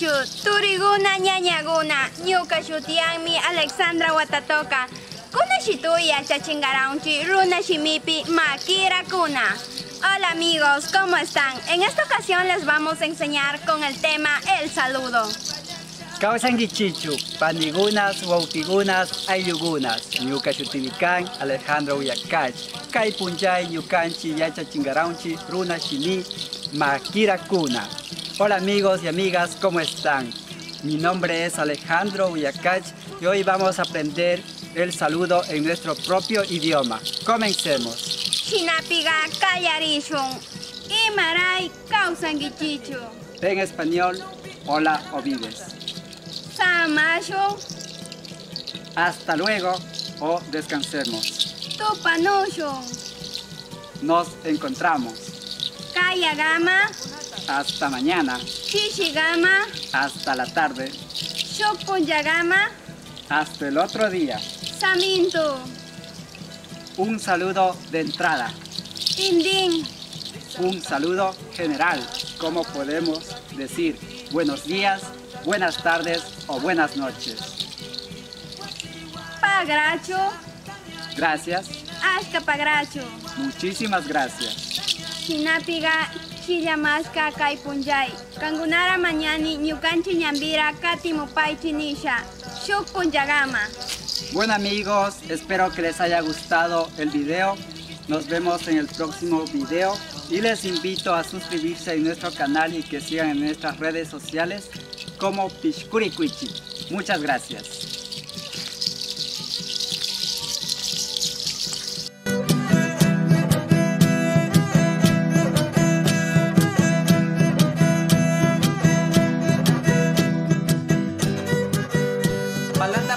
Chichu, turiguna ñañaguna, ñuka shutianmi Alexandra Watatoka. Kuna shituya chachingaraunchi, runa shimipi, makira kuna. Hola amigos, ¿cómo están? En esta ocasión les vamos a enseñar con el tema el saludo. Kausangi Chichu, panigunas, wautigunas, ayugunas, ñuka shutimikan, Alejandro Uyakach, Kai Punjay, ñukanchi, yacha chingaraunchi, runa shimi, makira kuna. Hola amigos y amigas, ¿cómo están? Mi nombre es Alejandro Uyakach y hoy vamos a aprender el saludo en nuestro propio idioma. Comencemos. Chinapiga kallarishun, imaray kausangi Chichu. En español, hola o vives. Samashu, Hasta luego o descansemos. tupanushu, Nos encontramos. kayagama, Hasta mañana. shishigama, Hasta la tarde. shukpunyagama, Hasta el otro día. samintu, Un saludo de entrada. indin, Un saludo general. Como podemos decir buenos días, buenas tardes o buenas noches. pagracho, Gracias. ashka pagracho. Muchísimas gracias. Chinapiga chillamaska kay punjay. Kangunara mañani ñukanchi ñambira kati mupay chinisha. Shuk punjagama. Bueno amigos, espero que les haya gustado el video. Nos vemos en el próximo video y les invito a suscribirse en nuestro canal y que sigan en nuestras redes sociales como Pishkurikuichi. Muchas gracias. Palanda